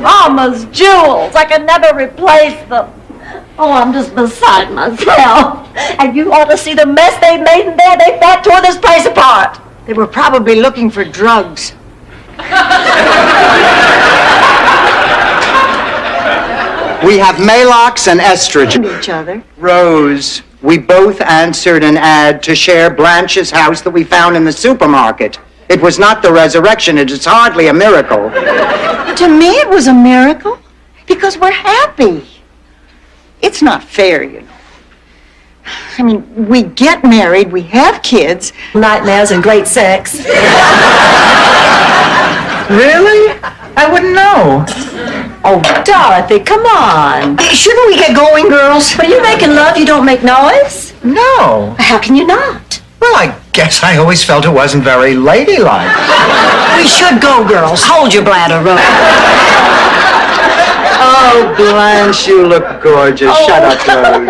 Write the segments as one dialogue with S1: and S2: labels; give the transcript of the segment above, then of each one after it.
S1: Mama's jewels. I can never replace them. Oh, I'm just beside myself. And you ought to see the mess they made in there. They fat tore this place apart.
S2: They were probably looking for drugs.
S3: We have Maalox and estrogen.
S2: Each other.
S3: Rose, we both answered an ad to share Blanche's house that we found in the supermarket. It was not the resurrection. It is hardly a miracle.
S2: To me, it was a miracle because we're happy. It's not fair, you know. I mean, we get married, we have kids.
S1: Nightmares and great sex.
S3: Really? I wouldn't know.
S1: Oh, Dorothy, come on.
S2: Shouldn't we get going, girls?
S1: When you're making love, you don't make noise?
S3: No.
S1: How can you not?
S3: Well, I guess I always felt it wasn't very ladylike.
S2: We should go, girls.
S1: Hold your bladder, Rose.
S3: Oh, Blanche, you look gorgeous. Shut up, Rose.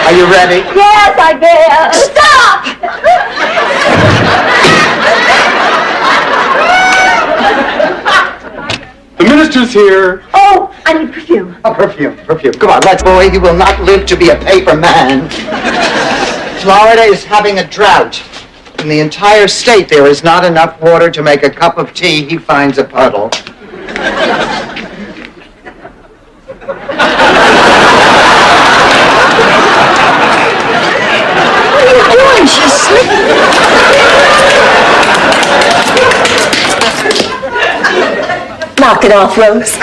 S3: Are you ready?
S1: Yes, I guess. Stop!
S4: The minister's here.
S1: Oh, I need perfume.
S3: Oh, perfume. Come on, let's, boy. He will not live to be a paper man. Florida is having a drought. In the entire state, there is not enough water to make a cup of tea. He finds a puddle.
S2: What are you doing? She's sleeping.
S1: Knock it off, Rose.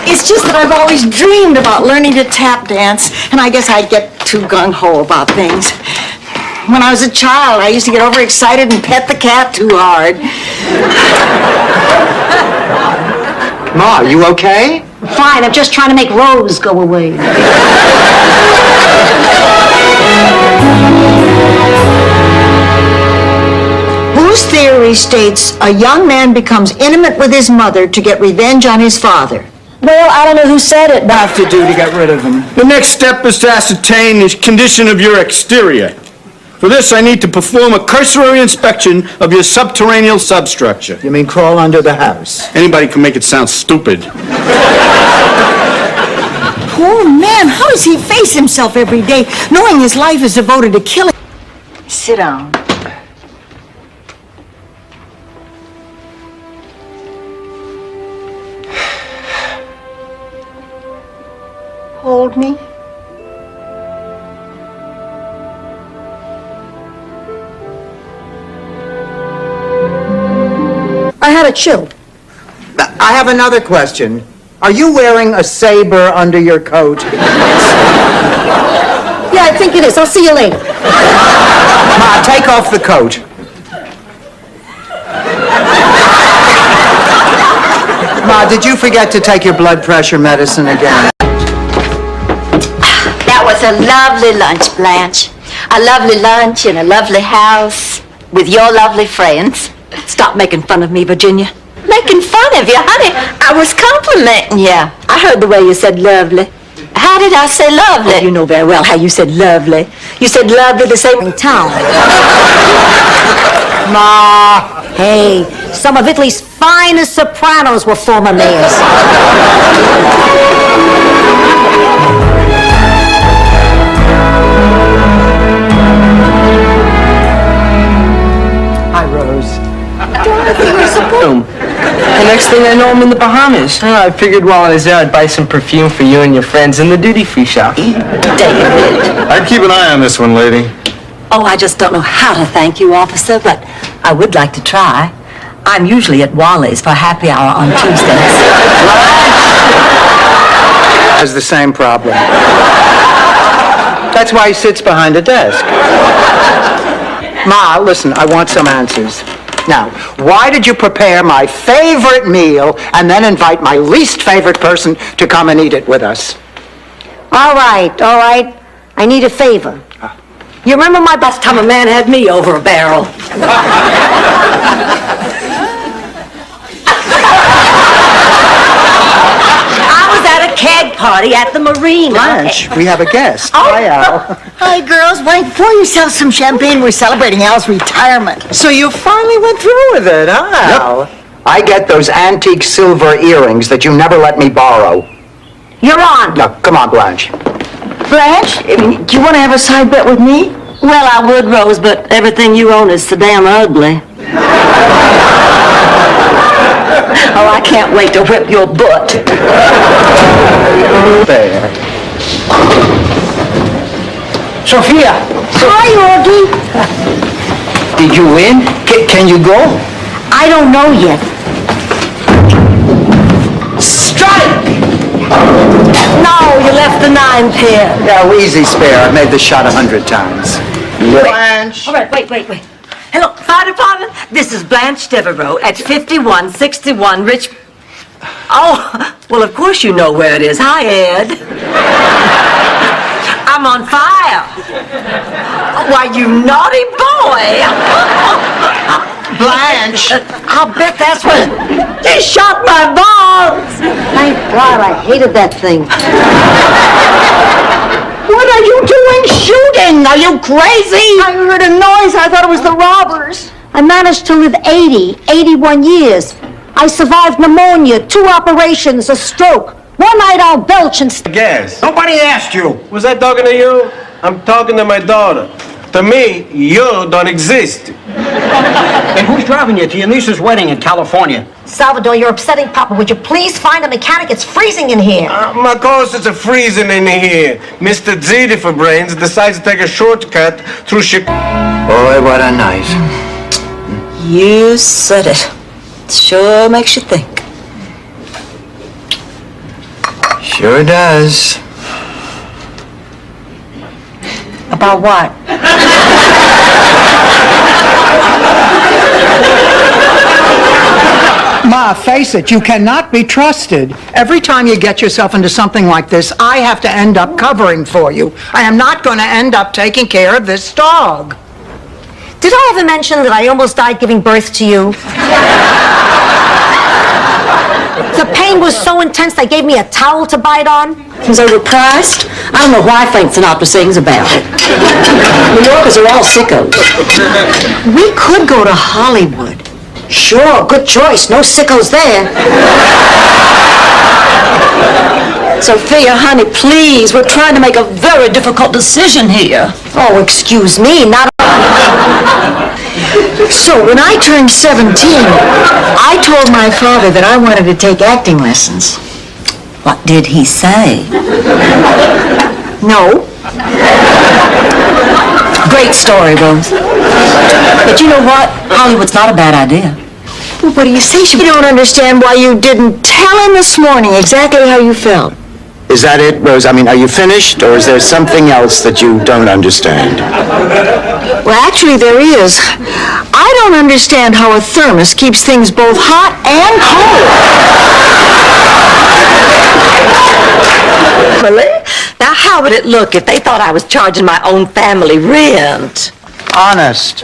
S2: It's just that I've always dreamed about learning to tap dance, and I guess I'd get too gung-ho about things. When I was a child, I used to get overexcited and pet the cat too hard.
S3: Ma, you okay?
S1: Fine, I'm just trying to make Rose go away.
S2: Whose theory states a young man becomes intimate with his mother to get revenge on his father?
S1: Well, I don't know who said it, but
S3: Have to do to get rid of him.
S4: The next step is to ascertain the condition of your exterior. For this, I need to perform a cursory inspection of your subterranean substructure.
S3: You mean crawl under the house?
S4: Anybody can make it sound stupid.
S2: Poor man, how does he face himself every day, knowing his life is devoted to killing? Sit down. Hold me.
S1: I had a chill.
S3: I have another question. Are you wearing a saber under your coat?
S1: Yeah, I think it is. I'll see you later.
S3: Ma, take off the coat. Ma, did you forget to take your blood pressure medicine again?
S5: That was a lovely lunch, Blanche. A lovely lunch in a lovely house with your lovely friends.
S1: Stop making fun of me, Virginia.
S5: Making fun of you, honey. I was complimenting you.
S1: I heard the way you said lovely.
S5: How did I say lovely?
S1: You know very well how you said lovely. You said lovely the same town.
S3: Ma!
S1: Hey, some of Italy's finest sopranos were former mayors.
S3: Hi, Rose.
S6: The next thing I know, I'm in the Bahamas. I figured while I was there, I'd buy some perfume for you and your friends in the duty-free shop.
S1: David.
S4: I'd keep an eye on this one, lady.
S1: Oh, I just don't know how to thank you, officer, but I would like to try. I'm usually at Wally's for happy hour on Tuesdays.
S3: Has the same problem. That's why he sits behind a desk. Ma, listen, I want some answers. Now, why did you prepare my favorite meal and then invite my least favorite person to come and eat it with us?
S1: All right. I need a favor. You remember my last time a man had me over a barrel? I was at a keg party at the marina.
S3: Blanche, we have a guest. Hi, Al.
S2: Hi, girls. Why don't you pour yourself some champagne? We're celebrating Al's retirement.
S3: So you finally went through with it, huh, Al? I get those antique silver earrings that you never let me borrow.
S1: You're on.
S3: Now, come on, Blanche.
S2: Blanche, do you want to have a side bet with me?
S1: Well, I would, Rose, but everything you own is so damn ugly. Oh, I can't wait to whip your butt.
S3: There.
S6: Sophia,
S1: Hi, Augie.
S6: did you win? Can you go?
S1: I don't know yet.
S6: Strike!
S1: No, you left the 9 pin.
S3: Yeah, easy spare. I've made the shot 100 times. Blanche.
S1: All right, wait. Hello, fire department. This is Blanche Devereaux at 5161 Rich... Oh, well, of course you know where it is. Hi, Ed. I'm on fire. Why, you naughty boy.
S3: Blanche.
S1: I'll bet that's when they shot my balls. Thank God, I hated that thing.
S2: What are you doing shooting? Are you crazy? I heard a noise. I thought it was the robbers.
S1: I managed to live 81 years. I survived pneumonia, 2 operations, a stroke. One night I'll belch and...
S7: Gas.
S8: Nobody asked you.
S7: Was I talking to you? I'm talking to my daughter. To me, you don't exist.
S8: And who's driving you to your niece's wedding in California?
S1: Salvador, you're upsetting Papa. Would you please find a mechanic? It's freezing in here.
S7: Of course, it's a freezing in here. Mr. Ziti for brains decides to take a shortcut through Chicago.
S3: Boy, what a night.
S5: You said it. Sure makes you think.
S3: Sure does.
S1: About what?
S9: Ma, face it, you cannot be trusted. Every time you get yourself into something like this, I have to end up covering for you. I am not going to end up taking care of this dog.
S1: Did I ever mention that I almost died giving birth to you? The pain was so intense they gave me a towel to bite on. It was overpriced. I don't know why Frank Sinatra sings about it. New Yorkers are all sickos. We could go to Hollywood. Sure, good choice. No sickos there. Sophia, honey, please. We're trying to make a very difficult decision here. Oh, excuse me, not...
S2: So, when I turned 17, I told my father that I wanted to take acting lessons.
S5: What did he say?
S2: No.
S5: Great story, Rose. But you know what? Hollywood's not a bad idea.
S2: Well, what do you say? You don't understand why you didn't tell him this morning exactly how you felt.
S3: Is that it, Rose? I mean, are you finished, or is there something else that you don't understand?
S2: Well, actually, there is. I don't understand how a thermos keeps things both hot and cold.
S1: Really? Now, how would it look if they thought I was charging my own family rent?
S3: Honest.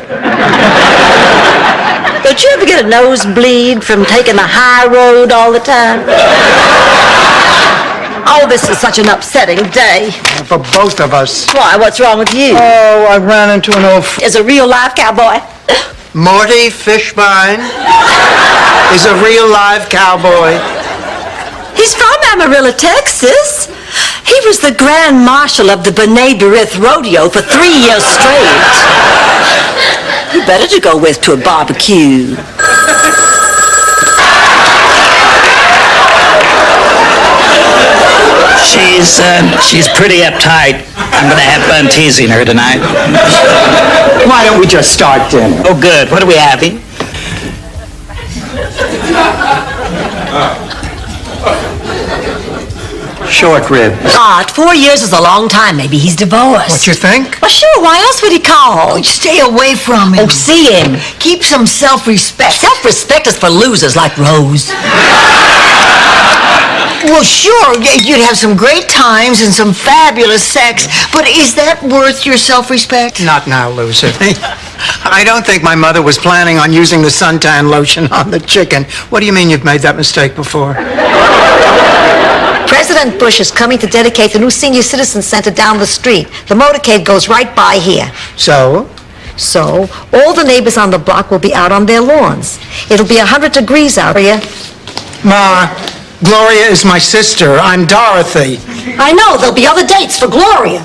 S1: Don't you ever get a nosebleed from taking the high road all the time? Oh, this is such an upsetting day.
S9: For both of us.
S1: Why, what's wrong with you?
S9: Oh, I ran into an old...
S1: Is a real live cowboy?
S3: Morty Fishbein is a real live cowboy.
S1: He's from Amarillo, Texas. He was the Grand Marshal of the B'nai B'rith Rodeo for 3 years straight. You better to go with to a barbecue.
S8: She's pretty uptight. I'm gonna have fun teasing her tonight.
S3: Why don't we just start dinner?
S8: Oh, good. What are we having?
S3: Short rib.
S1: God, 4 years is a long time. Maybe he's divorced.
S9: What you think?
S1: Well, sure. Why else would he call?
S2: Stay away from him.
S1: Oh, see him.
S2: Keep some self-respect.
S1: Self-respect is for losers like Rose.
S2: Well, sure, you'd have some great times and some fabulous sex, but is that worth your self-respect?
S9: Not now, Lucy. I don't think my mother was planning on using the suntan lotion on the chicken. What do you mean you've made that mistake before?
S1: President Bush is coming to dedicate the new senior citizen center down the street. The motorcade goes right by here.
S9: So?
S1: So, all the neighbors on the block will be out on their lawns. It'll be 100 degrees out here.
S9: Ma, Gloria is my sister. I'm Dorothy.
S1: I know, there'll be other dates for Gloria.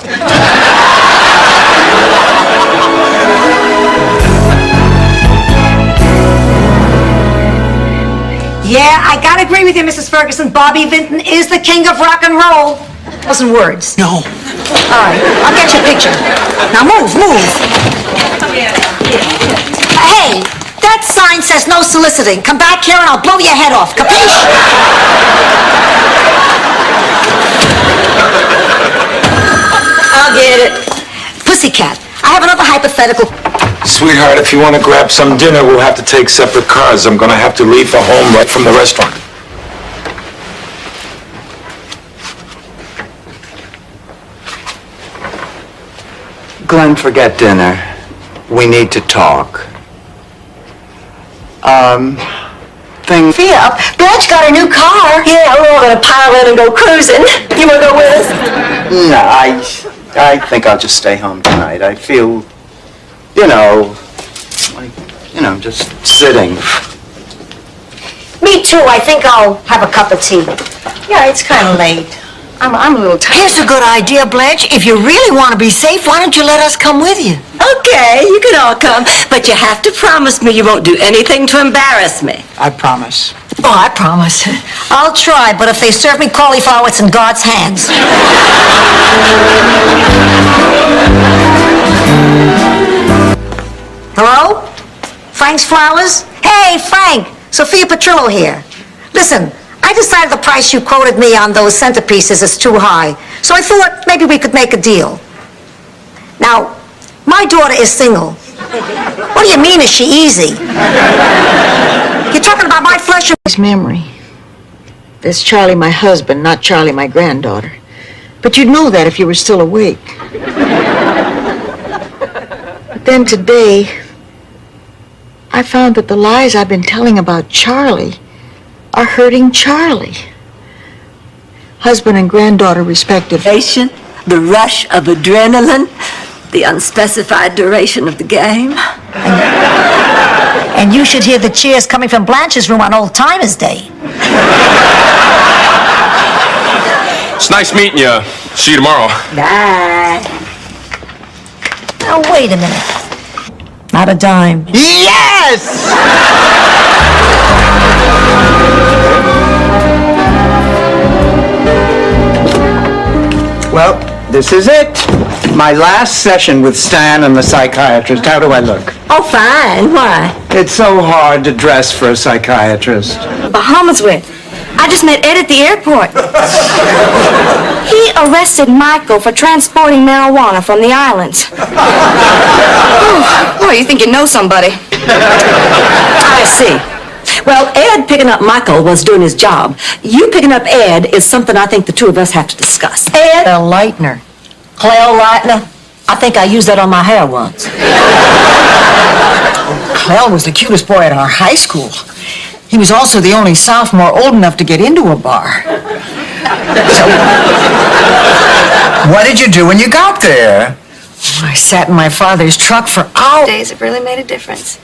S1: Yeah, I gotta agree with you, Mrs. Ferguson. Bobby Vinton is the king of rock and roll. Dozen words.
S9: No.
S1: All right, I'll get you a picture. Now move. Hey, that sign says no soliciting. Come back here and I'll blow your head off. Capiche? I'll get it. Pussycat, I have another hypothetical.
S10: Sweetheart, if you want to grab some dinner, we'll have to take separate cars. I'm going to have to leave for home right from the restaurant.
S3: Glenn, forget dinner. We need to talk.
S5: Sophia, Blanche got a new car. Yeah, we're all gonna pile in and go cruising. You wanna go with us?
S3: No, I think I'll just stay home tonight. I feel, just sitting.
S1: Me too. I think I'll have a cup of tea.
S2: Yeah, it's kind of late. I'm a little tired.
S1: Here's a good idea, Blanche. If you really want to be safe, why don't you let us come with you?
S5: Okay, you can all come, but you have to promise me you won't do anything to embarrass me.
S9: I promise.
S1: Oh, I promise. I'll try, but if they serve me cauliflower, it's in God's hands. Hello? Frank's Flowers? Hey, Frank! Sophia Petrillo here. Listen, I decided the price you quoted me on those centerpieces is too high, so I thought maybe we could make a deal. Now, my daughter is single. What do you mean, is she easy? You're talking about my flesh and...
S2: His memory. There's Charlie, my husband, not Charlie, my granddaughter. But you'd know that if you were still awake. But then today, I found that the lies I've been telling about Charlie are hurting Charlie. Husband and granddaughter, respectively.
S5: The rush of adrenaline, the unspecified duration of the game.
S1: And you should hear the cheers coming from Blanche's room on Old Timers Day.
S10: It's nice meeting you. See you tomorrow.
S5: Bye.
S1: Now, wait a minute. Not a dime.
S3: Yes! Well, this is it. My last session with Stan and the psychiatrist. How do I look?
S5: Oh, fine. Why?
S3: It's so hard to dress for a psychiatrist.
S11: Bahamas with. I just met Ed at the airport. He arrested Michael for transporting marijuana from the islands. Oh, you think you know somebody.
S5: I see. Well, Ed picking up Michael was doing his job. You picking up Ed is something I think the two of us have to discuss. Ed?
S1: Clell Lightner.
S5: Clell Lightner? I think I used that on my hair once.
S2: Clell was the cutest boy at our high school. He was also the only sophomore old enough to get into a bar.
S3: What did you do when you got there?
S2: I sat in my father's truck for hours.
S11: Days have really made a difference.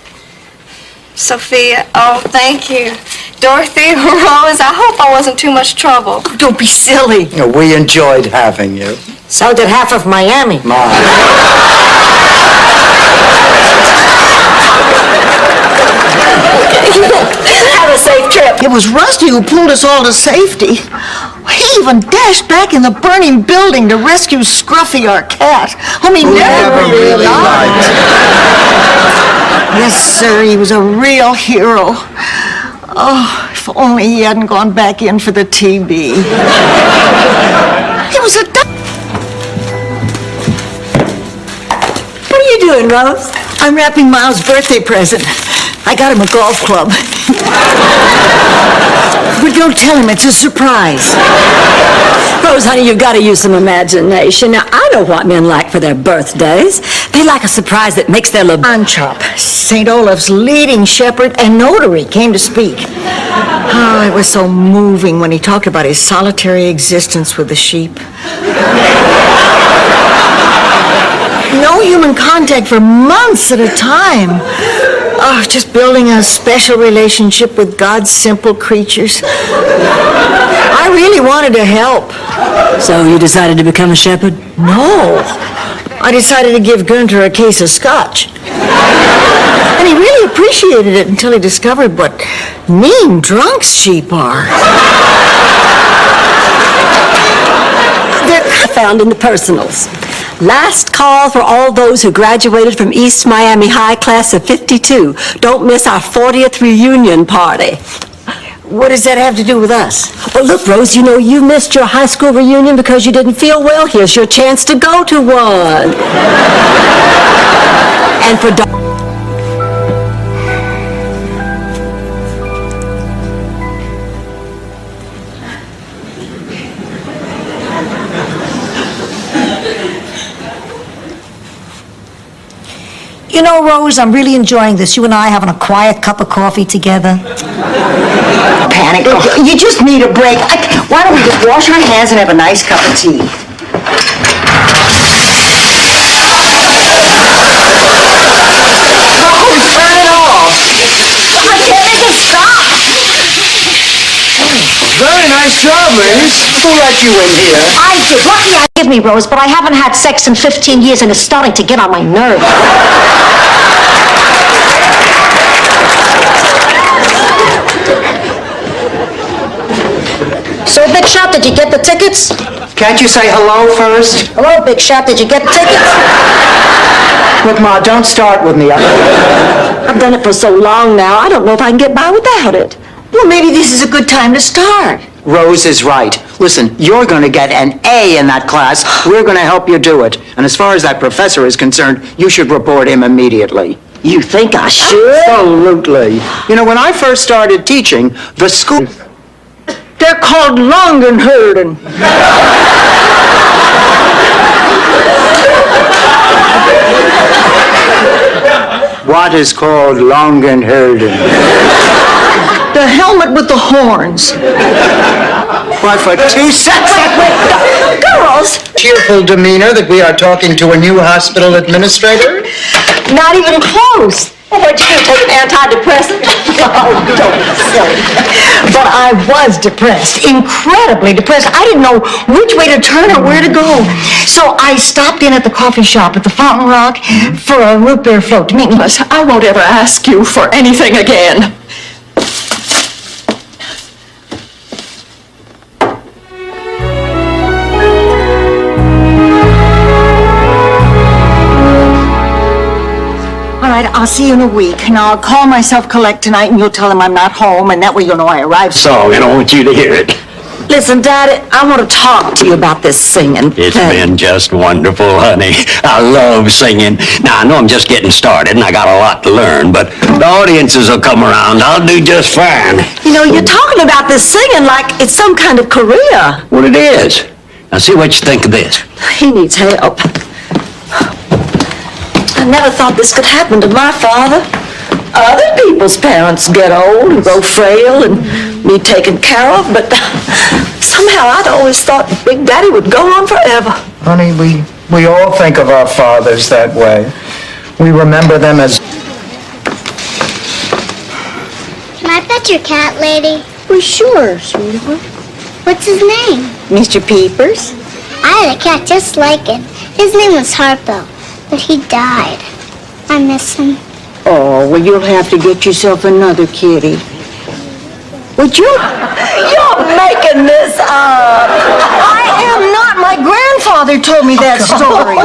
S11: Sophia, oh, thank you. Dorothy, Rose, I hope I wasn't too much trouble.
S2: Don't be silly.
S3: We enjoyed having you.
S1: So did half of Miami.
S5: Have a safe trip.
S2: It was Rusty who pulled us all to safety. He even dashed back in the burning building to rescue Scruffy, our cat, whom he never really liked. Yes, sir, he was a real hero. Oh, if only he hadn't gone back in for the TB. He was a...
S5: What are you doing, Rose?
S2: I'm wrapping Miles' birthday present. I got him a golf club. But don't tell him, it's a surprise.
S5: Rose, honey, you've got to use some imagination. Now, I know what men like for their birthdays. They like a surprise that makes their little...
S2: On Chop, St. Olaf's leading shepherd and notary, came to speak. Oh, it was so moving when he talked about his solitary existence with the sheep. No, human contact for months at a time. Oh, just building a special relationship with God's simple creatures. I really wanted to help.
S5: So you decided to become a shepherd?
S2: No. I decided to give Gunter a case of scotch. And he really appreciated it until he discovered what mean drunks sheep are.
S5: They're found in the personals. Last call for all those who graduated from East Miami High class of 52. Don't miss our 40th reunion party.
S2: What does that have to do with us?
S5: Well, look, Rose, you know you missed your high school reunion because you didn't feel well. Here's your chance to go to one. And for
S1: You know, Rose, I'm really enjoying this. You and I having a quiet cup of coffee together.
S2: Panic. You just need a break. Why don't we just wash our hands and have a nice cup of tea? Turn it off. I can't make it stop.
S3: Very nice job, ladies. Who let you in here?
S1: I did. Lucky I give me, Rose, but I haven't had sex in 15 years and it's starting to get on my nerves. So, Big Shot, did you get the tickets?
S3: Can't you say hello first?
S1: Hello, Big Shot, did you get the tickets?
S3: Look, Ma, don't start with me.
S5: I've done it for so long now, I don't know if I can get by without it.
S2: Well, maybe this is a good time to start.
S3: Rose is right. Listen, you're going to get an A in that class. We're going to help you do it. And as far as that professor is concerned, you should report him immediately.
S5: You think I should?
S3: Absolutely. You know, when I first started teaching, the school...
S2: They're called Longenherden.
S3: What is called Longenherden?
S2: The helmet with the horns.
S3: Why, for 2 seconds...
S2: Girls!
S3: Cheerful demeanor that we are talking to a new hospital administrator?
S2: Not even close.
S5: Well, what'd you do, take an antidepressant?
S2: Oh, don't be silly. But I was depressed, incredibly depressed. I didn't know which way to turn or where to go. So I stopped in at the coffee shop at the Fountain Rock for a root beer float to meet me.
S5: I won't ever ask you for anything again.
S2: All right, I'll see you in a week. Now, I'll call myself collect tonight, and you'll tell him I'm not home, and that way you'll know I arrived.
S8: So, and I want you to hear it.
S5: Listen, Daddy, I want to talk to you about this singing.
S8: It's been just wonderful, honey. I love singing. Now, I know I'm just getting started, and I got a lot to learn, but the audiences will come around. I'll do just fine.
S5: You know, you're talking about this singing like it's some kind of career.
S8: Well, it is. Now, see what you think of this.
S5: He needs help. I never thought this could happen to my father. Other people's parents get old and grow frail and need taken care of, but somehow I'd always thought Big Daddy would go on forever.
S3: Honey, we all think of our fathers that way. We remember them as...
S12: Can I pet your cat, lady?
S2: Well, sure, sweetheart.
S12: What's his name?
S2: Mr. Peepers?
S12: I had a cat just like him. His name was Harpo, but he died. I miss him.
S2: Oh, well, you'll have to get yourself another kitty. Would you?
S5: You're making this up.
S2: I am not. My grandfather told me that story.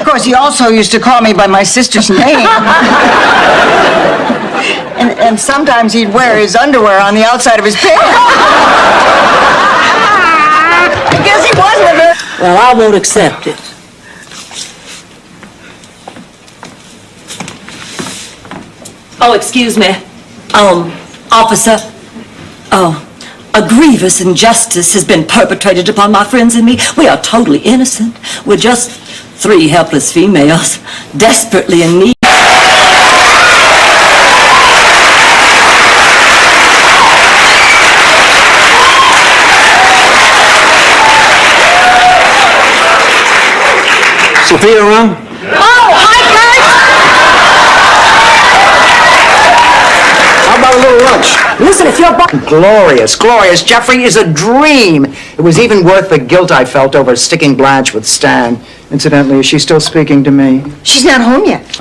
S2: Of course, he also used to call me by my sister's name. And sometimes he'd wear his underwear on the outside of his pants. I guess he wasn't a very...
S5: Well, I won't accept it. Oh, excuse me. Officer. A grievous injustice has been perpetrated upon my friends and me. We are totally innocent. We're just 3 helpless females, desperately in need.
S4: Sophia around?
S1: Oh, hi,
S4: How about a little lunch?
S1: Kurt! Listen, if you're...
S3: Glorious, glorious. Jeffrey is a dream. It was even worth the guilt I felt over sticking Blanche with Stan. Incidentally, is she still speaking to me?
S2: She's not home yet.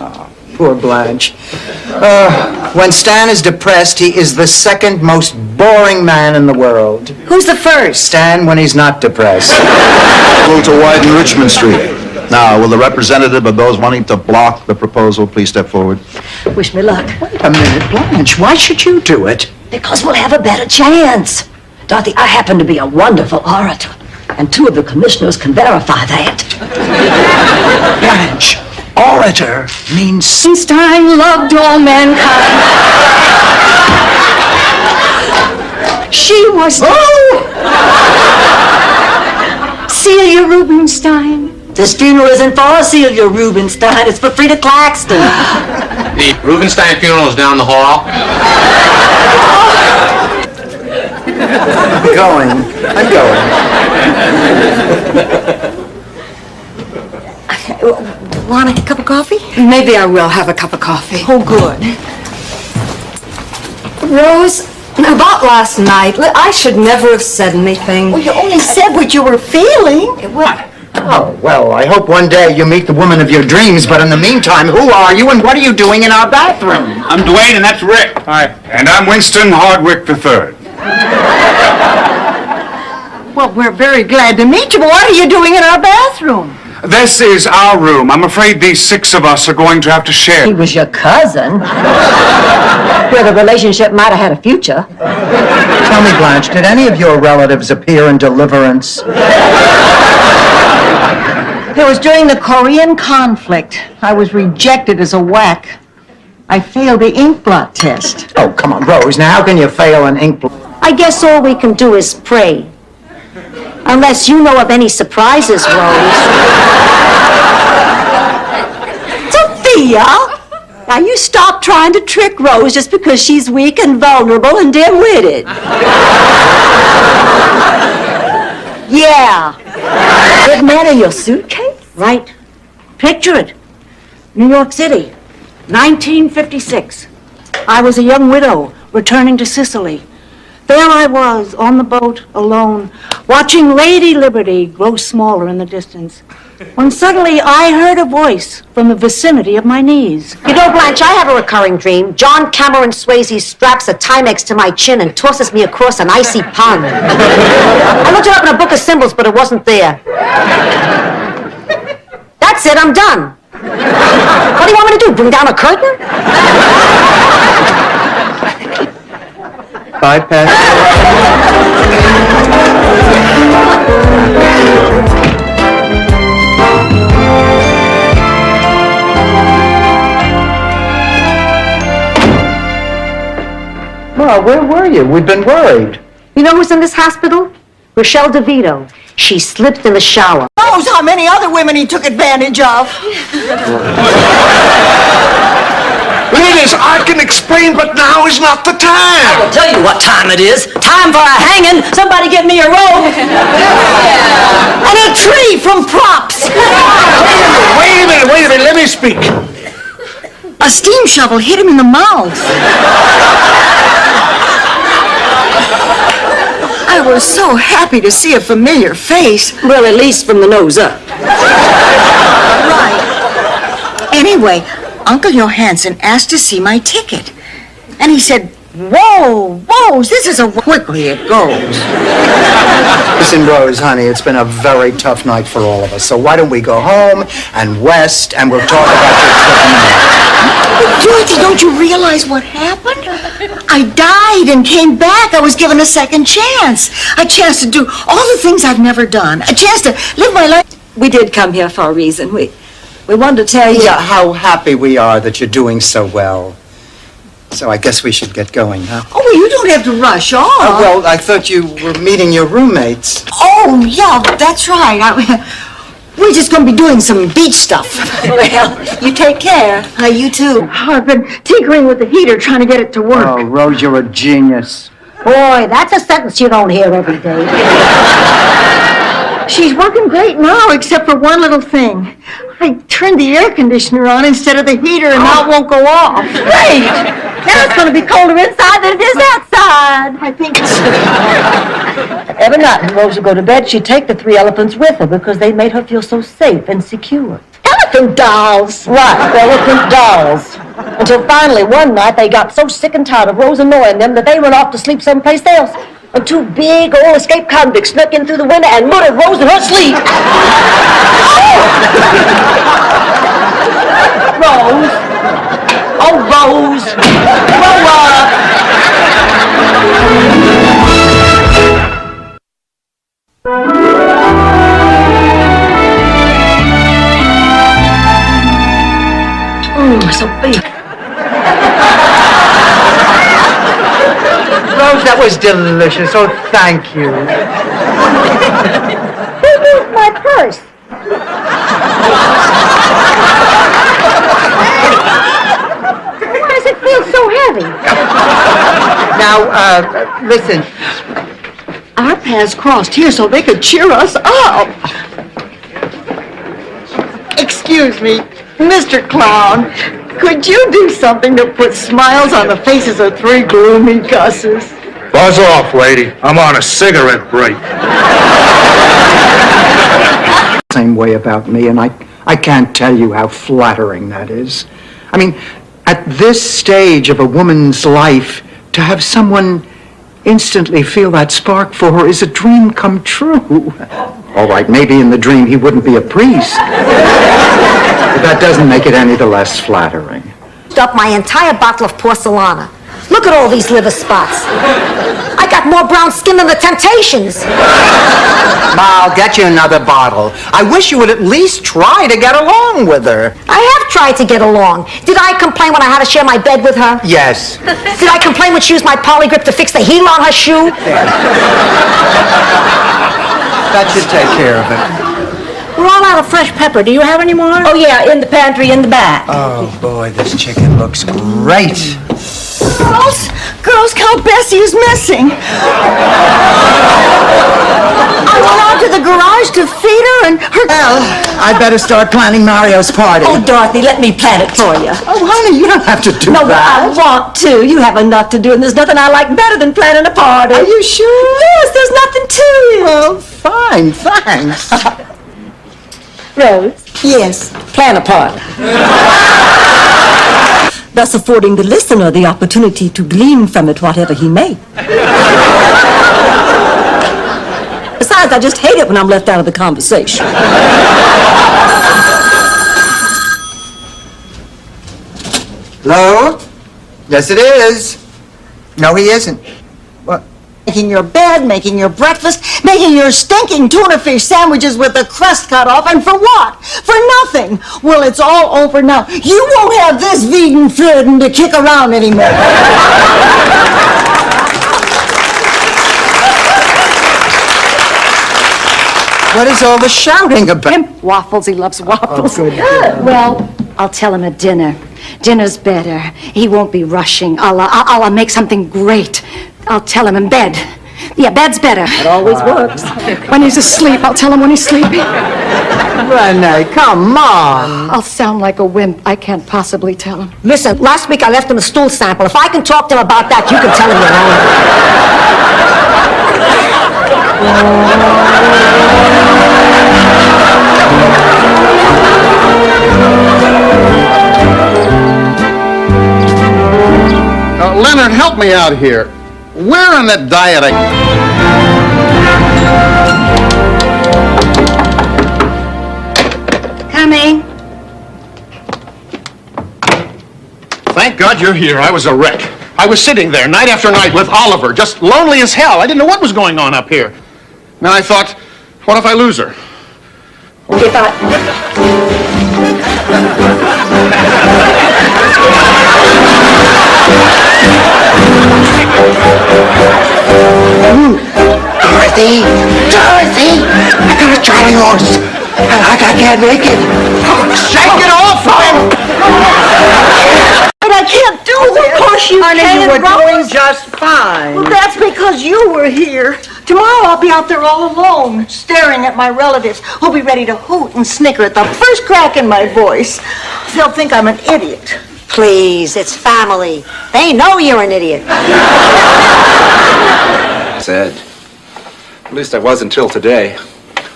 S3: Poor Blanche. When Stan is depressed, he is the second most boring man in the world.
S2: Who's the first?
S3: Stan when he's not depressed.
S13: Move to widen Richmond Street. Now, will the representative of those wanting to block the proposal please step forward?
S1: Wish me luck.
S3: Wait a minute, Blanche. Why should you do it?
S1: Because we'll have a better chance. Dorothy, I happen to be a wonderful orator, and 2 of the commissioners can verify that.
S3: Blanche, orator means...
S2: Since time loved all mankind. She was...
S3: Oh!
S2: Celia Rubinstein.
S1: This funeral isn't for Celia Rubinstein, it's for Frida Claxton.
S7: The Rubenstein funeral is down the hall.
S3: I'm going.
S2: Want a cup of coffee?
S5: Maybe I will have a cup of coffee.
S2: Oh, good.
S5: Rose, about last night, I should never have said anything.
S2: Well, you only said what you were feeling.
S3: Oh, well, I hope one day you meet the woman of your dreams, but in the meantime, who are you and what are you doing in our bathroom?
S4: I'm Dwayne and that's Rick. Hi. And I'm Winston Hardwick III.
S2: Well, we're very glad to meet you, but what are you doing in our bathroom?
S4: This is our room. I'm afraid these 6 of us are going to have to share.
S1: He was your cousin. Where the relationship might have had a future.
S3: Tell me, Blanche, did any of your relatives appear in Deliverance?
S2: It was during the Korean conflict. I was rejected as a whack. I failed the ink blot test.
S3: Oh, come on, Rose. Now, how can you fail an ink blot?
S1: I guess all we can do is pray. Unless you know of any surprises, Rose. Sophia! Now you stop trying to trick Rose just because she's weak and vulnerable and dim-witted. Yeah. Good man in your suitcase? Right. Picture it. New York City, 1956. I was a young widow returning to Sicily. There I was, on the boat, alone, watching Lady Liberty grow smaller in the distance, when suddenly I heard a voice from the vicinity of my knees. You know, Blanche, I have a recurring dream. John Cameron Swayze straps a Timex to my chin and tosses me across an icy pond. I looked it up in a book of symbols, but it wasn't there. That's it, I'm done. What do you want me to do, bring down a curtain?
S3: Bye, Pat. Well, where were you? We've been worried.
S1: You know who's in this hospital? Rochelle DeVito. She slipped in the shower.
S2: Knows how many other women he took advantage of.
S10: Ladies, I can explain, but now is not the time.
S5: I will tell you what time it is. Time for a hanging. Somebody get me a rope.
S2: And a tree from props.
S4: Wait a minute, let me speak.
S2: A steam shovel hit him in the mouth. I was so happy to see a familiar face.
S1: Well, at least from the nose up.
S2: Right. Anyway, Uncle Johansson asked to see my ticket. And he said, whoa, this is a... Quickly it goes.
S3: Listen, Rose, honey, it's been a very tough night for all of us. So why don't we go home and rest, and we'll talk about your trip.
S2: Dorothy, don't you realize what happened? I died and came back. I was given a second chance. A chance to do all the things I've never done. A chance to live my life.
S5: We did come here for a reason. We wanted to tell you...
S3: Yeah, how happy we are that you're doing so well. So I guess we should get going, huh?
S2: Oh, well, you don't have to rush off.
S3: Well, I thought you were meeting your roommates.
S2: Oh, yeah, that's right. We're just going to be doing some beach stuff.
S1: Well, you take care.
S2: You too. I've been tinkering with the heater, trying to get it to work.
S3: Oh, Rose, you're a genius.
S1: Boy, that's a sentence you don't hear every day.
S2: She's working great now, except for one little thing. I turned the air conditioner on instead of the heater, and now it won't go off.
S1: Great! Now it's gonna be colder inside than it is outside.
S2: I think it's...
S1: Every night when Rose would go to bed, she'd take the 3 elephants with her because they made her feel so safe and secure.
S2: Elephant dolls.
S1: Right, elephant dolls. Until finally, one night, they got so sick and tired of Rose annoying them that they went off to sleep someplace else. And 2 big old escaped convicts snuck in through the window and murdered Rose in her sleep. Rose. Oh, Rose. Grow up. So big.
S3: Rose, that was delicious. Oh, thank you.
S1: Who moved my purse? Why does it feel so heavy?
S3: Now, listen.
S2: Our paths crossed here so they could cheer us up. Excuse me, Mr. Clown, could you do something to put smiles on the faces of 3 gloomy cusses?
S10: Buzz off, lady. I'm on a cigarette break.
S9: Same way about me, and I can't tell you how flattering that is. I mean, at this stage of a woman's life, to have someone instantly feel that spark for her is a dream come true. All right, maybe in the dream he wouldn't be a priest. But that doesn't make it any the less flattering.
S1: Up my entire bottle of porcelana. Look at all these liver spots. I got more brown skin than the Temptations.
S3: Ma, I'll get you another bottle. I wish you would at least try to get along with her.
S1: I have tried to get along. Did I complain when I had to share my bed with her?
S3: Yes.
S1: Did I complain when she used my polygrip to fix the heel on her shoe?
S3: That should take care of it.
S1: We're all out of fresh pepper. Do you have any more? Oh, yeah, in the pantry in the back.
S3: Oh, boy, this chicken looks great.
S2: Girls, Count Bessie is missing. I went out to the garage to feed her and her...
S3: Well, I better start planning Mario's party.
S5: Oh, Dorothy, let me plan it for you.
S3: Oh, honey, you don't have to do
S5: No, but I
S3: that.
S5: want to. You have enough to do, and there's nothing I like better than planning a party.
S3: Are you sure?
S5: Yes, there's nothing to it.
S3: Well, fine, thanks.
S5: Rose?
S2: Yes.
S5: Plan a party. Thus affording the listener the opportunity to glean from it whatever he may. Besides, I just hate it when I'm left out of the conversation.
S3: Hello? Yes, it is. No, he isn't. What?
S2: Making your bed, making your breakfast, making your stinking tuna fish sandwiches with the crust cut off, and for what? For nothing. Well, it's all over now. You won't have this vegan flirting to kick around anymore.
S3: What is all the shouting about?
S14: Waffles, he loves waffles.
S3: Oh, good.
S14: Well, I'll tell him at dinner. Dinner's better. He won't be rushing. I'll make something great. I'll tell him in bed. Yeah, bed's better.
S5: It always works.
S14: When he's asleep, I'll tell him when he's sleeping.
S3: Renee, come on.
S14: I'll sound like a wimp. I can't possibly tell him.
S1: Listen, last week I left him a stool sample. If I can talk to him about that, you can tell him
S4: Leonard, help me out here. Where on that diet
S14: Coming.
S4: Thank God you're here. I was a wreck. I was sitting there night after night with Oliver, just lonely as hell. I didn't know what was going on up here. Then I thought, what if I lose her?
S1: If I...
S3: Dorothy! Dorothy! I got a Charlie horse! I can't make it! Shake it off him!
S2: But I can't do this. Of course you
S3: Honey,
S2: can,
S3: you were
S2: Rose.
S3: doing just fine.
S2: Well, that's because you were here Tomorrow I'll be out there all alone, staring at my relatives who'll be ready to hoot and snicker at the first crack in my voice. They'll think I'm an idiot.
S1: Please, it's family. They know you're an idiot.
S15: Ed. At least I was until today.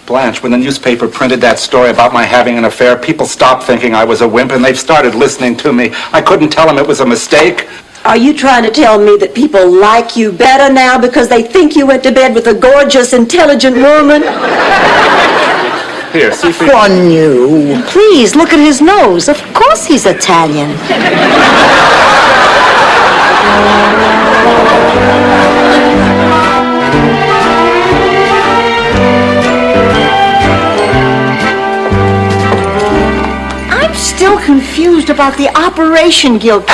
S15: Blanche, when the newspaper printed that story about my having an affair, people stopped thinking I was a wimp and they've started listening to me. I couldn't tell them it was a mistake.
S5: Are you trying to tell me that people like you better now because they think you went to bed with a gorgeous, intelligent woman?
S15: Here, see if we...
S1: On you. Please, look at his nose. Of course he's Italian.
S2: I'm still confused about the Operation Guild.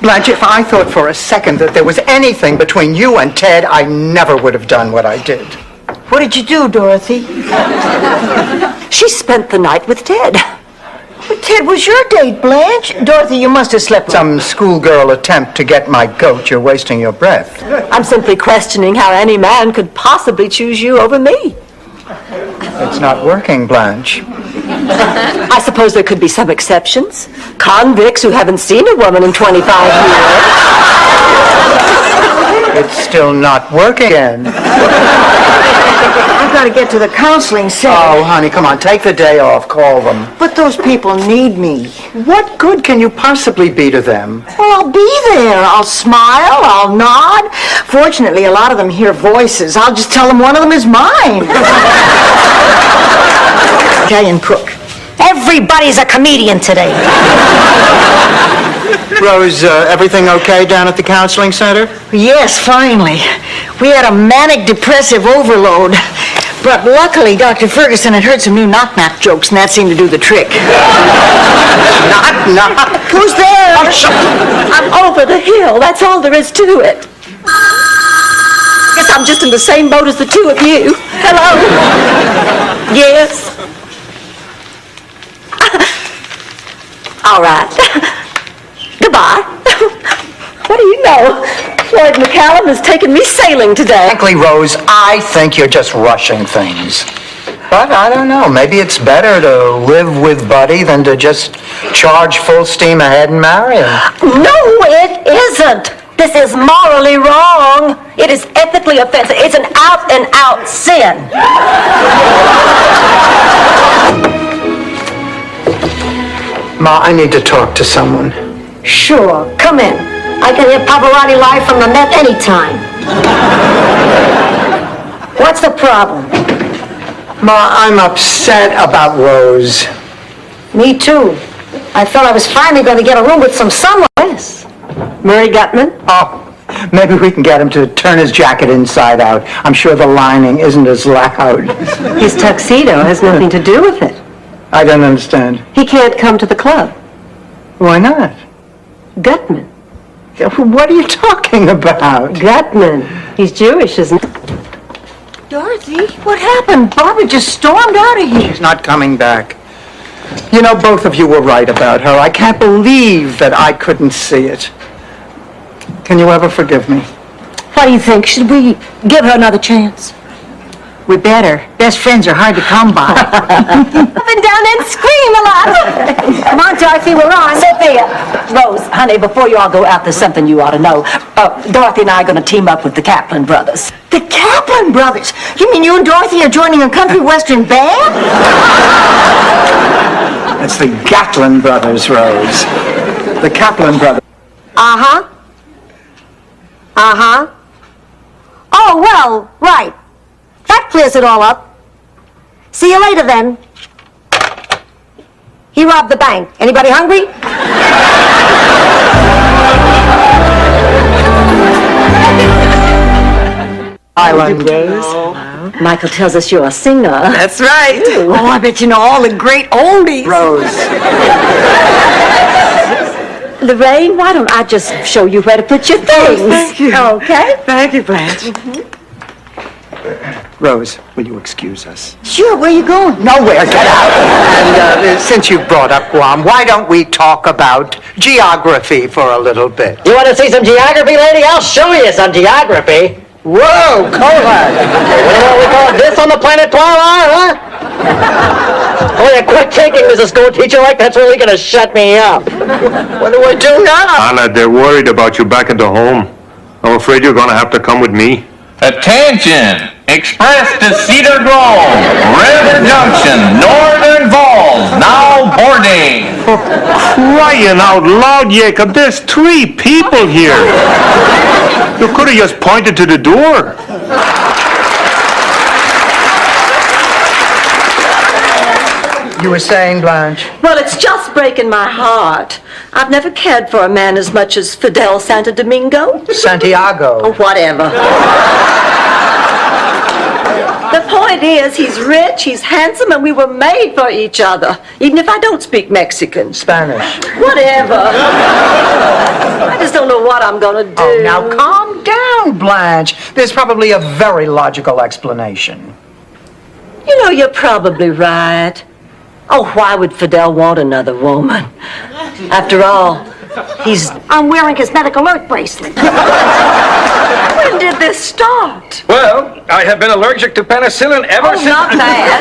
S9: Blanche, if I thought for a second that there was anything between you and Ted, I never would have done what I did.
S2: What did you do, Dorothy?
S1: She spent the night with Ted.
S2: But Ted was your date, Blanche. Dorothy, you must have slept with...
S9: Some schoolgirl attempt to get my goat. You're wasting your breath.
S5: I'm simply questioning how any man could possibly choose you over me.
S9: It's not working, Blanche.
S5: I suppose there could be some exceptions. Convicts who haven't seen a woman in 25 years.
S9: It's still not working.
S2: I've got to get to the counseling center.
S9: Oh, honey, come on. Take the day off. Call them.
S2: But those people need me.
S9: What good can you possibly be to them?
S2: Well, I'll be there. I'll smile. I'll nod. Fortunately, a lot of them hear voices. I'll just tell them one of them is mine. Italian cook.
S1: Everybody's a comedian today.
S9: Rose, everything okay down at the counseling center?
S2: Yes, finally. We had a manic depressive overload. But luckily, Dr. Ferguson had heard some new knock-knock jokes, and that seemed to do the trick.
S9: Knock-knock?
S2: Who's there?
S5: I'm over the hill. That's all there is to it. Guess I'm just in the same boat as the two of you. Hello? Yes? All right. Goodbye. What do you know? Floyd McCallum has taken me sailing today.
S9: Frankly, Rose, I think you're just rushing things. But I don't know. Maybe it's better to live with Buddy than to just charge full steam ahead and marry him.
S5: No, it isn't. This is morally wrong. It is ethically offensive. It's an out-and-out sin.
S9: Ma, I need to talk to someone.
S1: Sure, come in. I can hear Pavarotti live from the Met anytime. What's the problem?
S9: Ma, I'm upset about Rose.
S1: Me too. I thought I was finally going to get a room with some sunlight. Murray Gutman?
S9: Oh, maybe we can get him to turn his jacket inside out. I'm sure the lining isn't as loud.
S1: His tuxedo has nothing to do with it.
S9: I don't understand.
S1: He can't come to the club.
S9: Why not?
S1: Gutman.
S9: What are you talking about?
S1: Gutman. He's Jewish, isn't he?
S2: Dorothy, what happened? Barbara just stormed out of here.
S9: She's not coming back. You know, both of you were right about her. I can't believe that I couldn't see it. Can you ever forgive me?
S1: What do you think? Should we give her another chance?
S2: We better. Best friends are hard to come by.
S5: Up and down and scream a lot.
S1: Come on, Dorothy, we're on.
S5: Sophia, Rose, honey, before you all go out, there's something you ought to know. Dorothy and I are going to team up with the Kaplan brothers.
S2: The Kaplan brothers? You mean you and Dorothy are joining a country western band?
S9: It's the Gatlin brothers, Rose. The Kaplan brothers.
S1: Uh-huh. Uh-huh. Oh, well, right. That clears it all up. See you later, then. He robbed the bank. Anybody hungry?
S9: Island.
S1: Rose. Michael tells us you're a singer.
S5: That's right.
S2: Oh, I bet you know all the great oldies.
S9: Rose.
S1: Lorraine, why don't I just show you where to put your things?
S2: Thank you.
S1: Okay?
S2: Thank you, Blanche.
S9: Rose, will you excuse us?
S2: Sure, where you going?
S9: Nowhere, get out. And since you brought up Guam, why don't we talk about geography for a little bit?
S1: You want to see some geography, lady? I'll show you some geography.
S9: Whoa, Kovac!
S1: You know what we call this on the planet Twyla, huh? Oh, yeah, quit thinking, Mrs. School Teacher, like that's really gonna shut me up. What do I do now?
S16: Anna, they're worried about you back at the home. I'm afraid you're gonna have to come with me.
S17: Attention! Express to Cedar Grove, River Junction, Northern Falls, now boarding.
S16: For crying out loud, Jacob, there's 3 people here. You could have just pointed to the door.
S9: You were saying, Blanche?
S5: Well, it's just breaking my heart. I've never cared for a man as much as Fidel Santo Domingo.
S9: Santiago.
S5: Oh, whatever. The point is, he's rich, he's handsome, and we were made for each other, even if I don't speak Mexican.
S9: Spanish.
S5: Whatever. I just don't know what I'm gonna do.
S9: Oh, now calm down, Blanche. There's probably a very logical explanation.
S5: You know, you're probably right. Oh, why would Fidel want another woman? After all,
S1: I'm wearing his medical alert bracelet.
S5: When did this start?
S17: Well, I have been allergic to penicillin ever since...
S5: Not that.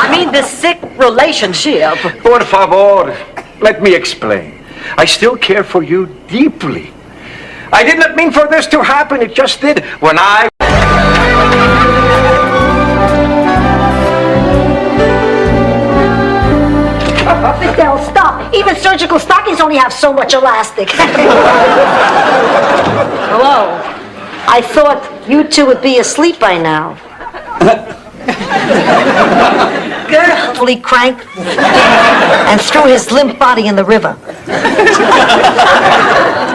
S5: I mean the sick relationship.
S18: Por favor, let me explain. I still care for you deeply. I did not mean for this to happen, it just did when I...
S1: Fidel, stop. Even surgical stockings only have so much elastic. Hello. I thought you two would be asleep by now. Girl, fully cranked and threw his limp body in the river.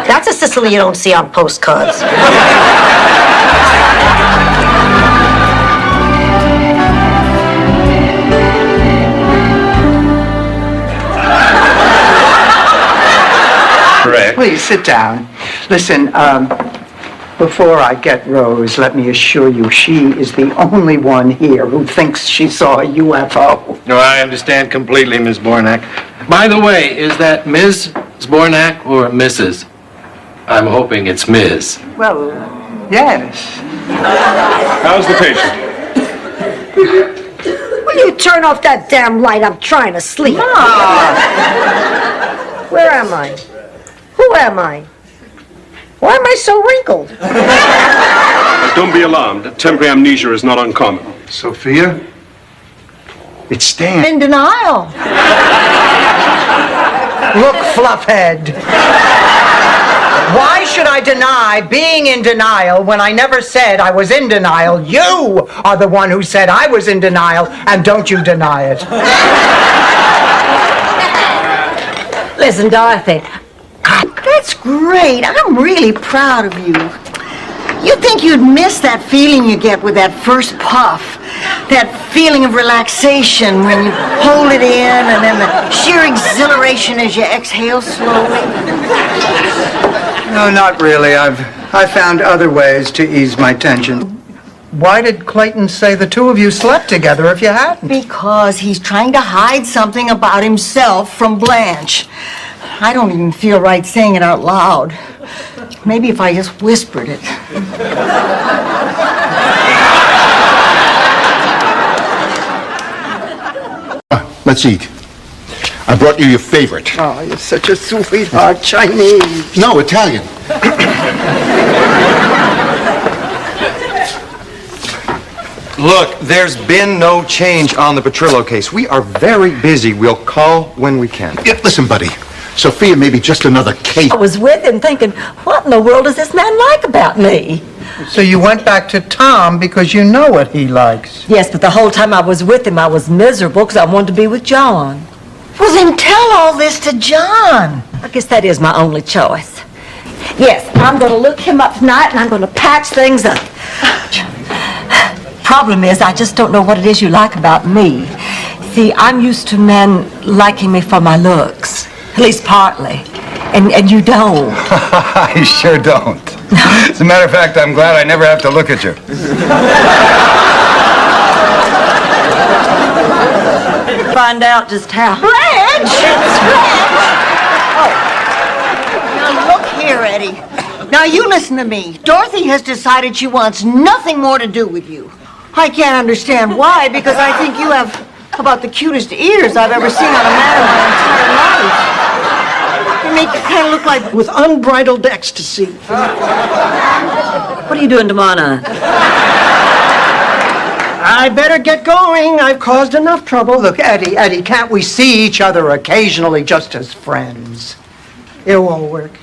S1: That's a Sicily you don't see on postcards.
S9: Please sit down. Listen, before I get Rose, let me assure you she is the only one here who thinks she saw a UFO.
S19: No, I understand completely, Miss Bornak. By the way, is that Ms. Bornak or Mrs.? I'm hoping it's Ms.
S9: Well, yes.
S16: How's the patient?
S1: Will you turn off that damn light? I'm trying to sleep. Where am I? Who am I? Why am I so wrinkled?
S16: Don't be alarmed. Temporary amnesia is not uncommon.
S13: Sophia? It's Stan.
S2: In denial.
S9: Look, Fluffhead. Why should I deny being in denial when I never said I was in denial? You are the one who said I was in denial, and don't you deny it.
S1: Listen, Dorothy.
S2: That's great. I'm really proud of you. You'd think you'd miss that feeling you get with that first puff. That feeling of relaxation when you hold it in and then the sheer exhilaration as you exhale slowly.
S9: No, not really. I found other ways to ease my tension. Why did Clayton say the two of you slept together if you hadn't?
S2: Because he's trying to hide something about himself from Blanche. I don't even feel right saying it out loud. Maybe if I just whispered it.
S13: Let's eat. I brought you your favorite.
S9: Oh, you're such a sweetheart. Chinese.
S13: No, Italian.
S20: Look, there's been no change on the Petrillo case. We are very busy. We'll call when we can.
S13: Yeah, listen, buddy. Sophia may be just another case.
S5: I was with him thinking, what in the world does this man like about me?
S9: So you went back to Tom because you know what he likes.
S5: Yes, but the whole time I was with him, I was miserable because I wanted to be with John.
S2: Well, then tell all this to John.
S5: I guess that is my only choice. Yes, I'm going to look him up tonight and I'm going to patch things up. Problem is, I just don't know what it is you like about me. See, I'm used to men liking me for my looks. At least partly. And you don't.
S20: I sure don't. As a matter of fact, I'm glad I never have to look at you.
S1: Find out just how.
S2: Blanche! Now look here, Eddie. Now you listen to me. Dorothy has decided she wants nothing more to do with you. I can't understand why, because I think you have about the cutest ears I've ever seen on a man in my entire life. You make you kind of look like with unbridled ecstasy.
S1: What are you doing tomorrow night?
S9: I better get going. I've caused enough trouble. Look, Eddie, can't we see each other occasionally just as friends?
S2: It won't work.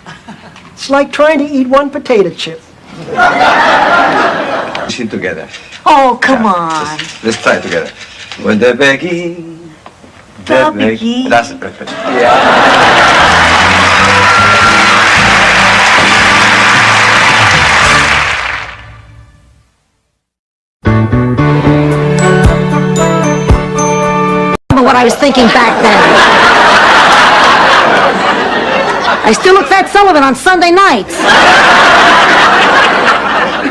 S2: It's like trying to eat one potato chip.
S20: Sing together.
S2: Oh, come on.
S20: Let's try together. With the Becky.
S2: The Becky.
S20: That's perfect.
S1: What I was thinking back then. I still look Fat Sullivan on Sunday nights.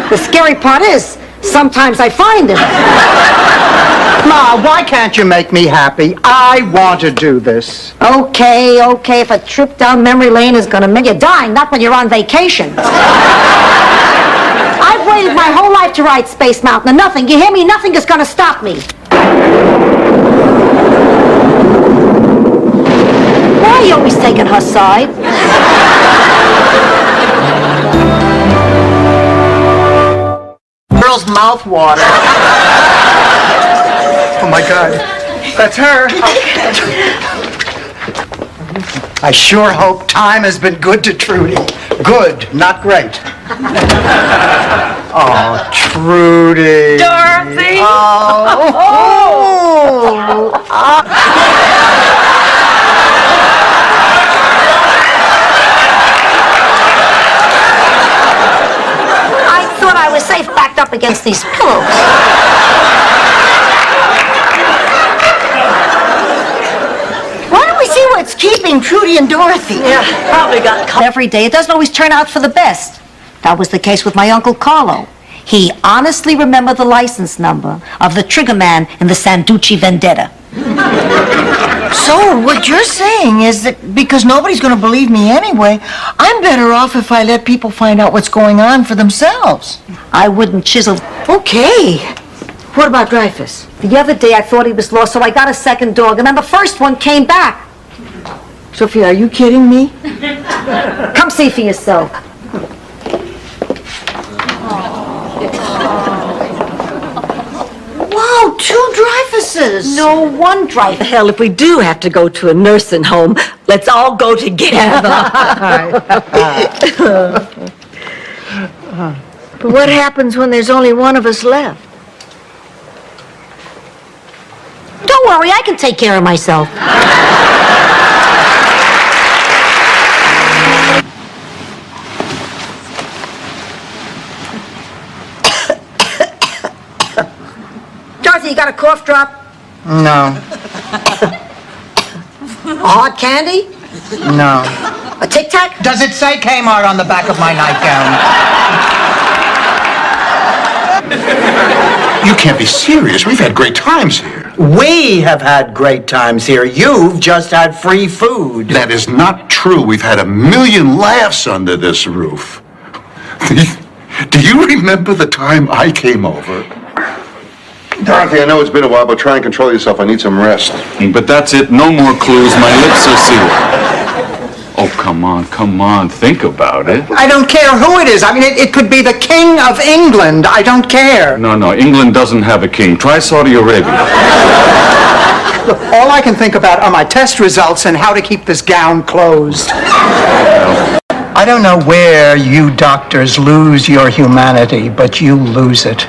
S1: The scary part is, sometimes I find him.
S9: Ma, why can't you make me happy? I want to do this.
S1: Okay, if a trip down memory lane is gonna make you dying, not when you're on vacation. I've waited my whole life to ride Space Mountain, and nothing, you hear me? Nothing is gonna stop me. Why are you always taking her side?
S2: Girl's mouth water.
S9: Oh, my God. That's her. I sure hope time has been good to Trudy. Good, not great. Oh, Trudy.
S1: Dorothy! I thought I was safe backed up against these pillows.
S2: Why don't we see what's keeping Trudy and Dorothy?
S1: Yeah, probably got caught. Every day, it doesn't always turn out for the best. That was the case with my Uncle Carlo. He honestly remembered the license number of the trigger man in the Sanducci Vendetta.
S2: So, what you're saying is that because nobody's going to believe me anyway, I'm better off if I let people find out what's going on for themselves.
S1: I wouldn't chisel.
S2: Okay.
S1: What about Dreyfus? The other day I thought he was lost, so I got a second dog, and then the first one came back.
S2: Sophia, are you kidding me?
S1: Come see for yourself.
S2: Wow, 2 Dreyfuses.
S1: No one Dreyfus. Hell, if we do have to go to a nursing home, let's all go together.
S2: But what happens when there's only one of us left?
S1: Don't worry, I can take care of myself. Dorothy, you got a cough drop?
S9: No,
S1: A hard candy?
S9: no.
S1: A Tic Tac?
S9: Does it say Kmart on the back of my nightgown?
S4: You can't be serious. We've had great times here.
S9: We have had great times here. You've just had free food.
S4: That is not true. We've had 1,000,000 laughs under this roof. Do you remember the time I came over?
S13: Dorothy, I know it's been a while, but try and control yourself. I need some rest.
S10: But that's it. No more clues. My lips are sealed. Oh, come on. Think about it.
S9: I don't care who it is. I mean, it could be the King of England. I don't care.
S10: No. England doesn't have a king. Try Saudi Arabia.
S9: Look, all I can think about are my test results and how to keep this gown closed. I don't know where you doctors lose your humanity, but you lose it.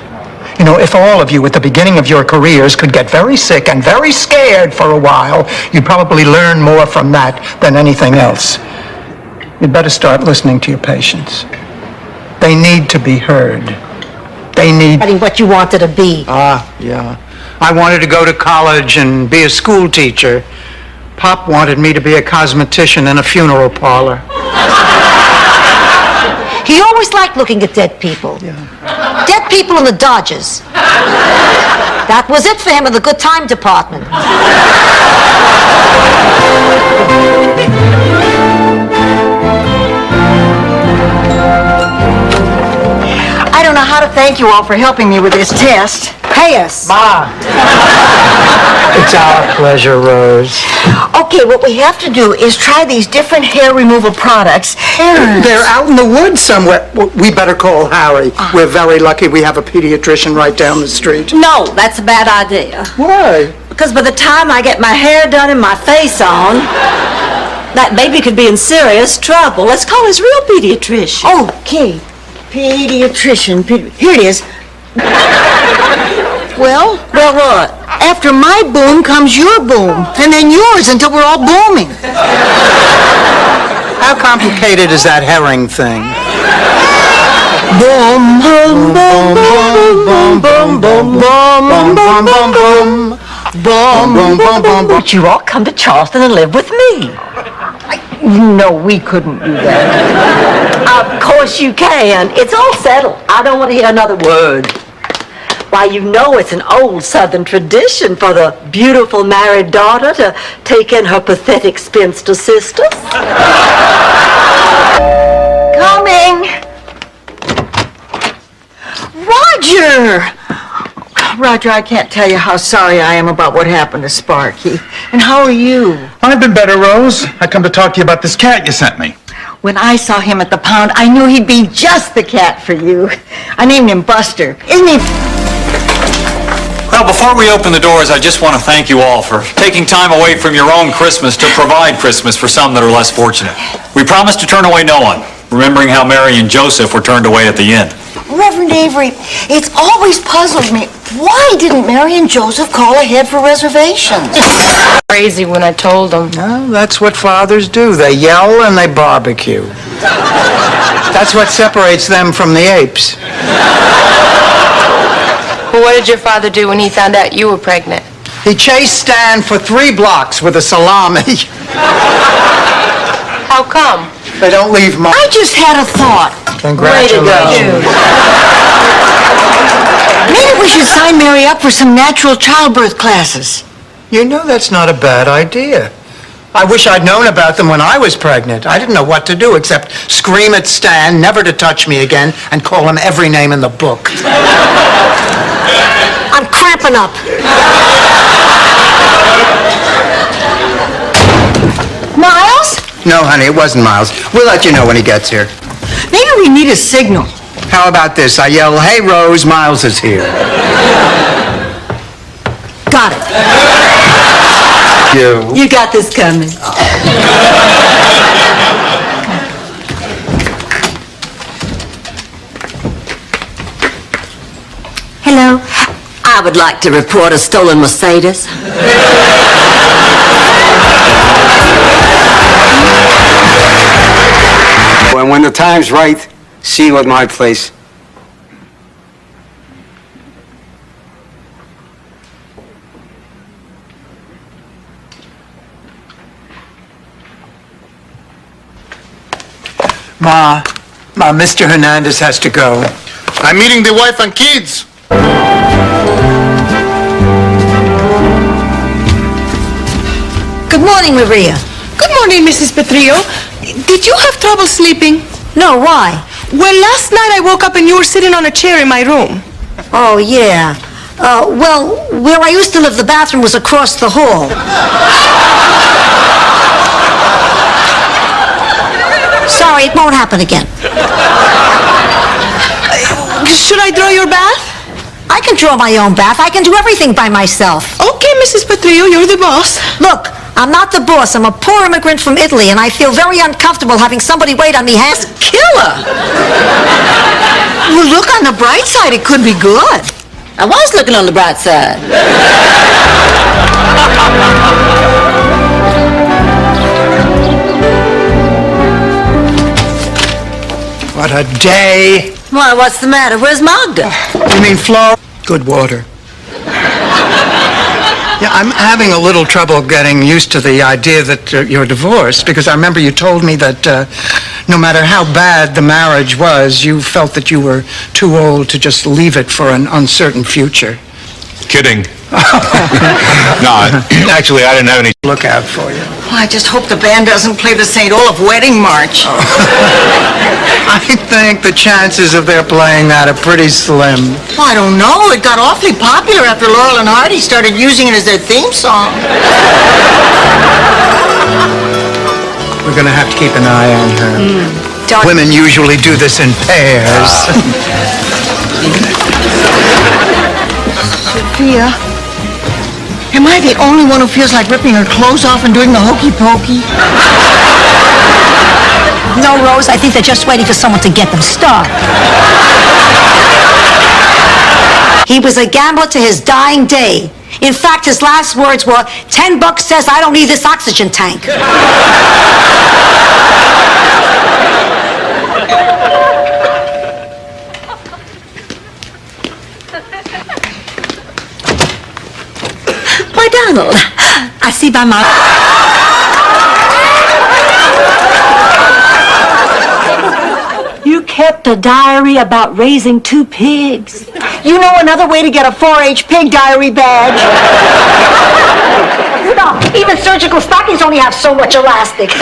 S9: You know, if all of you at the beginning of your careers could get very sick and very scared for a while, you'd probably learn more from that than anything else. You'd better start listening to your patients. They need to be heard. They need...
S1: What you wanted to be.
S9: Yeah. I wanted to go to college and be a school teacher. Pop wanted me to be a cosmetician in a funeral parlor.
S1: He always liked looking at dead people. Dead people in the Dodgers. That was it for him in the good time department.
S2: I don't know how to thank you all for helping me with this test.
S1: Pay us.
S9: Ma! It's our pleasure, Rose.
S2: Okay, what we have to do is try these different hair removal products.
S9: They're out in the woods somewhere. We better call Harry. We're very lucky we have a pediatrician right down the street.
S5: No, that's a bad idea.
S9: Why?
S5: Because by the time I get my hair done and my face on, that baby could be in serious trouble. Let's call his real pediatrician.
S2: Okay, pediatrician. Here it is. Well,
S5: what?
S2: After my boom comes your boom, and then yours until we're all booming.
S9: How complicated is that herring thing?
S2: Boom, boom, boom, boom, boom, boom, boom, boom, boom, boom, boom, boom, boom. But you all come to Charleston and live with me. No, we couldn't do that.
S5: Of course you can. It's all settled. I don't want to hear another word. Why, you know it's an old Southern tradition for the beautiful married daughter to take in her pathetic spinster sisters.
S2: Coming! Roger! Roger, I can't tell you how sorry I am about what happened to Sparky. And how are you?
S10: I've been better, Rose. I come to talk to you about this cat you sent me.
S2: When I saw him at the pound, I knew he'd be just the cat for you. I named him Buster. Isn't he?
S21: Well, before we open the doors, I just want to thank you all for taking time away from your own Christmas to provide Christmas for some that are less fortunate. We promise to turn away no one, remembering how Mary and Joseph were turned away at the inn.
S2: Reverend Avery, it's always puzzled me. Why didn't Mary and Joseph call ahead for reservations?
S6: Crazy when I told them.
S9: No, that's what fathers do. They yell and they barbecue. That's what separates them from the apes.
S6: Well, what did your father do when he found out you were pregnant?
S9: He chased Stan for 3 blocks with a salami.
S6: How come?
S9: They don't leave much.
S2: I just had a thought.
S9: Congratulations.
S2: Maybe we should sign Mary up for some natural childbirth classes.
S9: You know that's not a bad idea. I wish I'd known about them when I was pregnant. I didn't know what to do except scream at Stan never to touch me again and call him every name in the book.
S1: I'm cramping up.
S2: Miles?
S3: No, honey, it wasn't Miles. We'll let you know when he gets here.
S2: Maybe we need a signal.
S3: How about this? I yell, "Hey, Rose, Miles is here."
S1: Got it.
S5: You got this coming.
S1: Hello.
S5: I would like to report a stolen Mercedes.
S22: And when the time's right, see you at my place.
S9: Ma, Mr. Hernandez has to go.
S4: I'm meeting the wife and kids.
S1: Good morning, Maria.
S23: Good morning, Mrs. Petrillo. Did you have trouble sleeping?
S1: No, why?
S23: Well, last night I woke up and you were sitting on a chair in my room.
S1: Oh, yeah. Well, where I used to live, the bathroom was across the hall. Sorry, it won't happen again.
S23: Should I draw your bath?
S1: I can draw my own bath. I can do everything by myself.
S23: Okay, Mrs. Petrillo, you're the boss.
S1: Look, I'm not the boss. I'm a poor immigrant from Italy, and I feel very uncomfortable having somebody wait on me.
S2: Killer! Well, look on the bright side. It could be good.
S5: I was looking on the bright side.
S9: What a day.
S5: Why, what's the matter? Where's Magda?
S9: You mean Flora? Good water. Yeah, I'm having a little trouble getting used to the idea that you're divorced, because I remember you told me that no matter how bad the marriage was, you felt that you were too old to just leave it for an uncertain future.
S16: Kidding. No, actually, I didn't have any.
S9: Look out for you.
S2: Well, I just hope the band doesn't play the St. Olaf wedding march.
S9: I think the chances of their playing that are pretty slim.
S2: Well, I don't know. It got awfully popular after Laurel and Hardy started using it as their theme song.
S9: We're gonna have to keep an eye on her. Women usually do this in pairs.
S2: Sophia, am I the only one who feels like ripping her clothes off and doing the hokey pokey?
S1: No, Rose, I think they're just waiting for someone to get them started. He was a gambler to his dying day. In fact, his last words were, $10 says I don't need this oxygen tank.
S5: Why, Donald, I see by my... You kept a diary about raising 2 pigs.
S2: You know another way to get a 4-H pig diary badge?
S1: No, even surgical stockings only have so much elastic.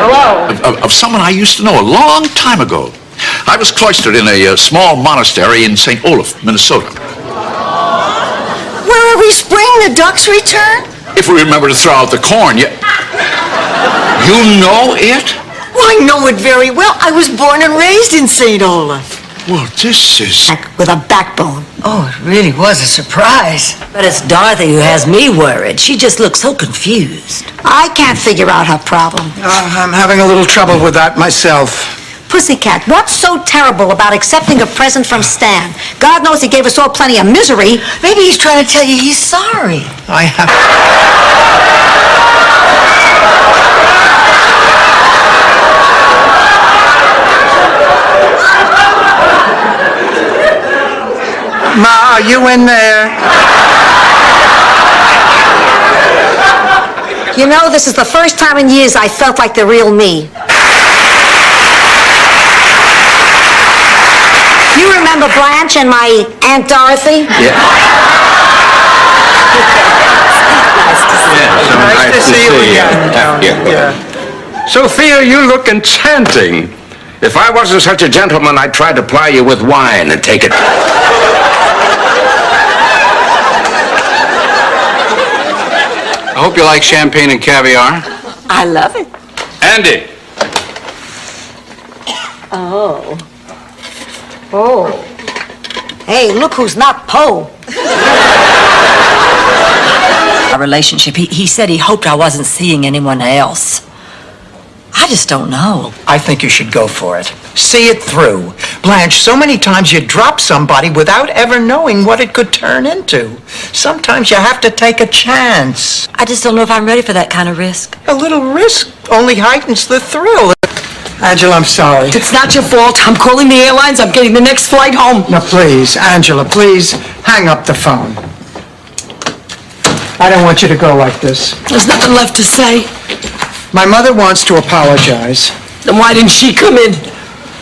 S1: Hello?
S8: Of someone I used to know a long time ago. I was cloistered in a small monastery in St. Olaf, Minnesota.
S2: Where every spring the ducks return?
S8: If we remember to throw out the corn, you know it?
S2: Well, I know it very well. I was born and raised in St. Olaf.
S8: Well, this is...
S1: With a backbone.
S2: Oh, it really was a surprise.
S5: But it's Dorothy who has me worried. She just looks so confused.
S1: I can't figure out her problem.
S9: I'm having a little trouble with that myself.
S1: Pussycat, what's so terrible about accepting a present from Stan? God knows he gave us all plenty of misery.
S2: Maybe he's trying to tell you he's sorry.
S9: I have... Ma, are you in there?
S1: You know, this is the first time in years I felt like the real me. You remember Blanche and my Aunt Dorothy?
S8: Yeah.
S9: Nice to see you again.
S18: Yeah. Sophia, you look enchanting. If I wasn't such a gentleman, I'd try to ply you with wine and take it.
S22: I hope you like champagne and caviar.
S5: I love it.
S22: Andy.
S1: Oh. Oh. Hey, look who's not Poe.
S5: Our relationship, he said he hoped I wasn't seeing anyone else. I just don't know.
S9: I think you should go for it. See it through. Blanche, so many times you drop somebody without ever knowing what it could turn into. Sometimes you have to take a chance.
S5: I just don't know if I'm ready for that kind of risk.
S9: A little risk only heightens the thrill. Angela, I'm sorry.
S2: It's not your fault. I'm calling the airlines. I'm getting the next flight home.
S9: Now, please, Angela, please hang up the phone. I don't want you to go like this.
S2: There's nothing left to say.
S9: My mother wants to apologize.
S2: Then why didn't she come in?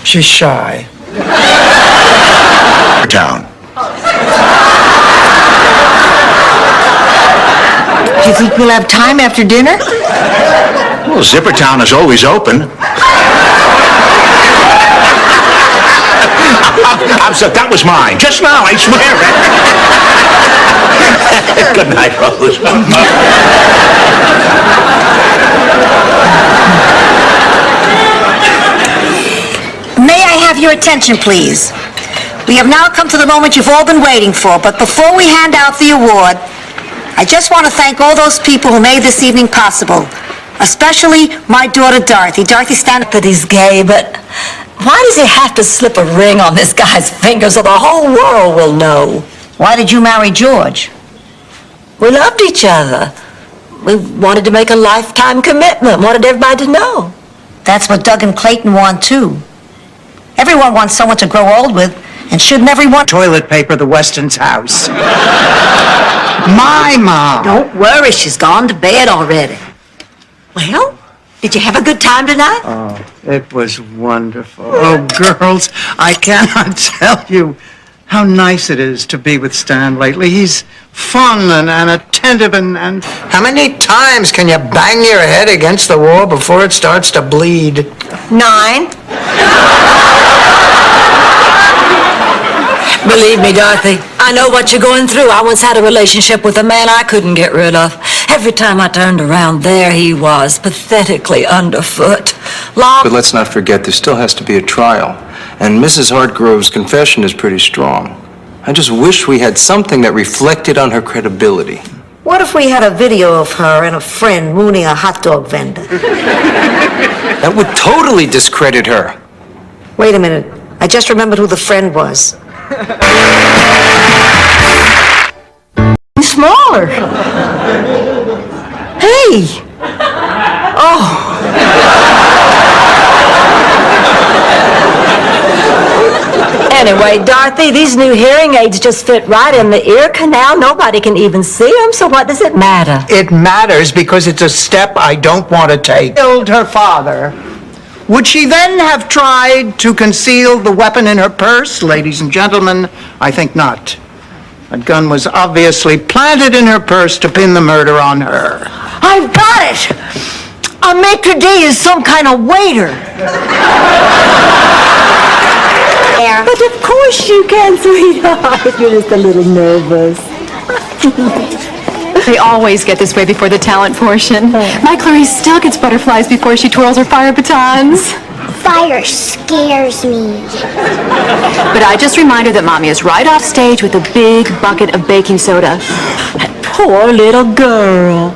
S9: She's shy.
S8: Town.
S2: Do you think we'll have time after dinner?
S8: Well, Zippertown is always open. I'm sorry, that was mine. Just now, I swear. Good night, Rose.
S1: May I have your attention, please? We have now come to the moment you've all been waiting for, but before we hand out the award, I just want to thank all those people who made this evening possible, especially my daughter, Dorothy. Dorothy, stand up.
S5: That he's gay, but why does he have to slip a ring on this guy's finger so the whole world will know?
S1: Why did you marry George?
S5: We loved each other. We wanted to make a lifetime commitment, wanted everybody to know.
S1: That's what Doug and Clayton want, too. Everyone wants someone to grow old with, and shouldn't everyone...
S9: Toilet paper, the Weston's house. My mom.
S1: Don't worry, she's gone to bed already.
S5: Well,
S1: Did you have a good time tonight?
S9: Oh, it was wonderful. Oh, girls, I cannot tell you how nice it is to be with Stan lately. He's fun and attentive and...
S3: How many times can you bang your head against the wall before it starts to bleed?
S1: 9. Believe me, Dorothy, I know what you're going through. I once had a relationship with a man I couldn't get rid of. Every time I turned around, there he was, pathetically underfoot.
S20: But let's not forget, there still has to be a trial. And Mrs. Hartgrove's confession is pretty strong. I just wish we had something that reflected on her credibility.
S1: What if we had a video of her and a friend mooning a hot dog vendor?
S20: That would totally discredit her.
S1: Wait a minute. I just remembered who the friend was.
S2: Smaller. Hey. Oh.
S5: Anyway, Dorothy, these new hearing aids just fit right in the ear canal. Nobody can even see them, so what does it matter?
S3: It matters because it's a step I don't want to take.
S9: Killed her father. Would she then have tried to conceal the weapon in her purse? Ladies and gentlemen, I think not. That gun was obviously planted in her purse to pin the murder on her.
S2: I've got it! A maitre d' is some kind of waiter.
S5: But of course you can, sweetheart. You're just a little nervous.
S23: They always get this way before the talent portion. My Clarice still gets butterflies before she twirls her fire batons.
S7: Fire scares me.
S23: But I just remind her that Mommy is right off stage with a big bucket of baking soda.
S5: That poor little girl.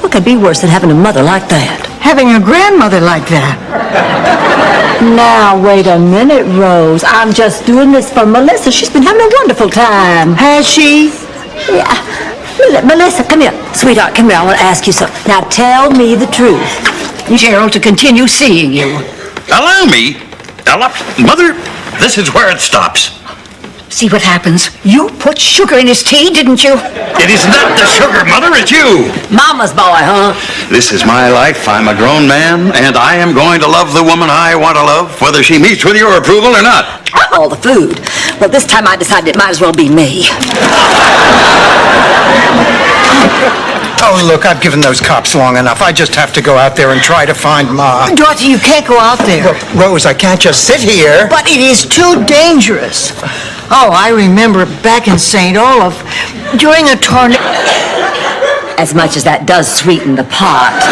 S5: What could be worse than having a mother like that?
S2: Having a grandmother like that.
S5: Now, wait a minute, Rose. I'm just doing this for Melissa. She's been having a wonderful time.
S2: Has she?
S5: Yeah. Melissa, come here. Sweetheart, come here. I want to ask you something. Now, tell me the truth.
S2: Gerald, to continue seeing you.
S8: Allow me. Mother, this is where it stops.
S2: See what happens? You put sugar in his tea, didn't you?
S8: It is not the sugar, Mother, it's you.
S5: Mama's boy, huh?
S8: This is my life. I'm a grown man, and I am going to love the woman I want to love, whether she meets with your approval or not.
S5: All the food. Well, this time I decided it might as well be me.
S9: Oh, look, I've given those cops long enough. I just have to go out there and try to find Ma.
S2: Dorothy, you can't go out there.
S9: Look, Rose, I can't just sit here.
S2: But it is too dangerous. Oh, I remember back in St. Olaf, during a tornado.
S5: As much as that does sweeten the pot.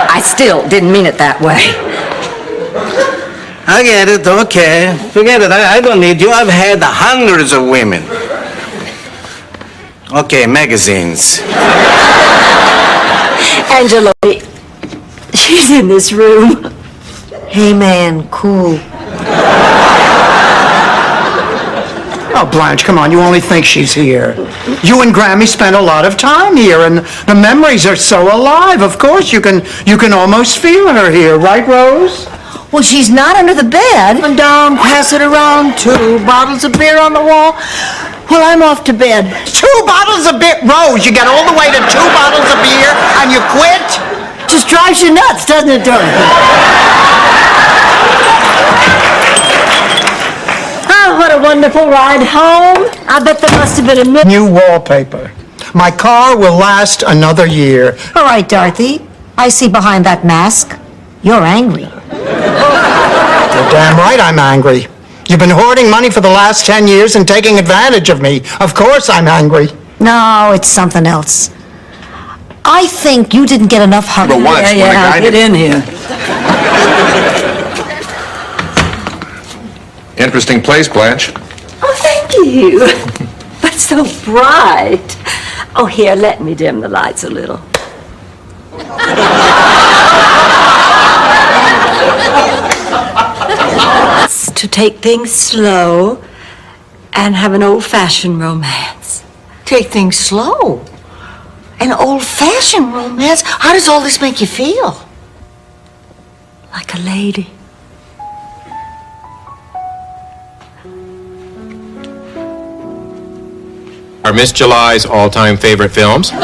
S5: I still didn't mean it that way.
S6: I get it, okay. Forget it, I don't need you. I've had hundreds of women. Okay, magazines.
S5: Angela, she's in this room.
S1: Hey, man, cool.
S9: Oh, Blanche, come on, you only think she's here. You and Grammy spent a lot of time here, and the memories are so alive. Of course, you can almost feel her here, right, Rose?
S2: Well, she's not under the bed. And down, pass it around, 2 bottles of beer on the wall. Well, I'm off to bed.
S9: 2 bottles of beer? Rose, you got all the way to 2 bottles of beer, and you quit?
S2: Just drives you nuts, doesn't it, Dorothy?
S5: Oh, what a wonderful ride home. I bet there must have been a
S9: New wallpaper. My car will last another year.
S1: All right, Dorothy. I see behind that mask. You're angry.
S9: You're damn right I'm angry. You've been hoarding money for the last 10 years and taking advantage of me. Of course I'm angry.
S1: No, it's something else. I think you didn't get enough hugs.
S4: But once, when a guy
S5: get in here.
S4: Interesting place, Blanche.
S5: Oh, thank you. But so bright. Oh, here, let me dim the lights a little. To take things slow and have an old-fashioned romance.
S2: Take things slow. An old-fashioned romance? How does all this make you feel?
S5: Like a lady.
S11: are Miss July's all-time favorite films?
S12: You're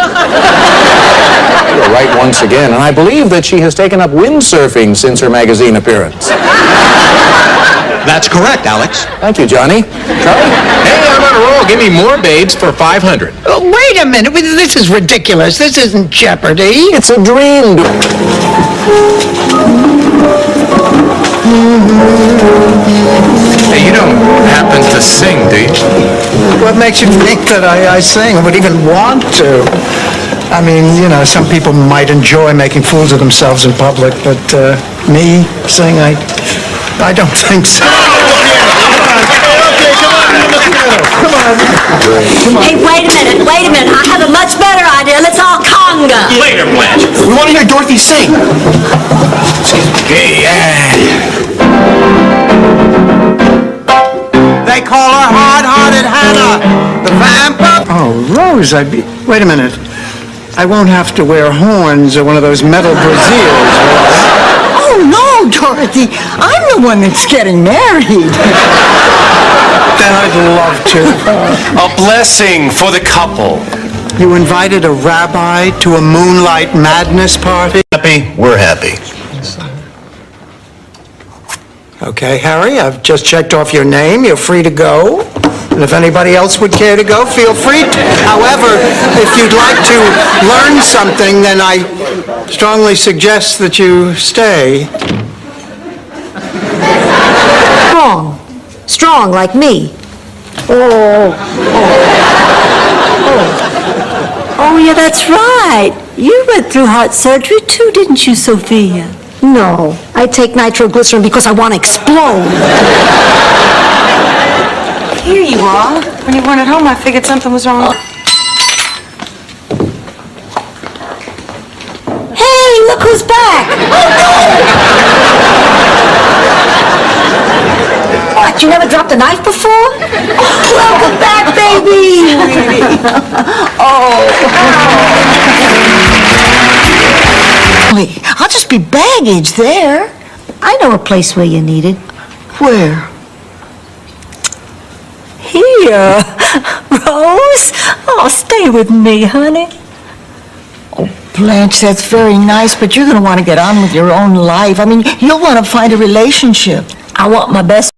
S12: right once again, and I believe that she has taken up windsurfing since her magazine appearance.
S14: That's correct, Alex.
S12: Thank you, Johnny. Charlie?
S11: Hey, I'm on a roll. Give me more babes for 500.
S9: Oh, wait a minute. This is ridiculous. This isn't Jeopardy.
S12: It's a dream.
S11: Hey, you don't happen to sing, do you?
S9: What makes you think that I sing or would even want to? I mean, you know, some people might enjoy making fools of themselves in public, but me sing, I don't think so.
S5: Hey, wait a minute. I have a much better idea. Let's all conga.
S11: Later, Blanche.
S14: We want to hear Dorothy sing.
S12: Okay,
S3: They call her hard-hearted Hannah, the vampire.
S9: Oh, Rose, wait a minute. I won't have to wear horns or one of those metal brassieres.
S2: Oh, no, Dorothy. I'm the one that's getting married.
S9: Then I'd love to.
S14: A blessing for the couple.
S9: You invited a rabbi to a moonlight madness party?
S14: Happy? We're happy.
S9: Okay, Harry, I've just checked off your name. You're free to go. And if anybody else would care to go, feel free to. However, if you'd like to learn something, then I strongly suggest that you stay.
S1: Strong like me.
S5: Oh, yeah, that's right. You went through heart surgery too, didn't you, Sophia?
S1: No, I take nitroglycerin because I want to explode.
S23: Here you are. When you weren't at home, I figured something was wrong.
S5: Hey, look who's back.
S1: What, you never dropped a knife before?
S5: Welcome back, baby.
S2: I'll just be baggage there.
S1: I know a place where you're needed.
S2: Where?
S5: Here. Rose, oh, stay with me, honey.
S2: Blanche, that's very nice, but you're going to want to get on with your own life. I mean, you'll want to find a relationship.
S5: I want my best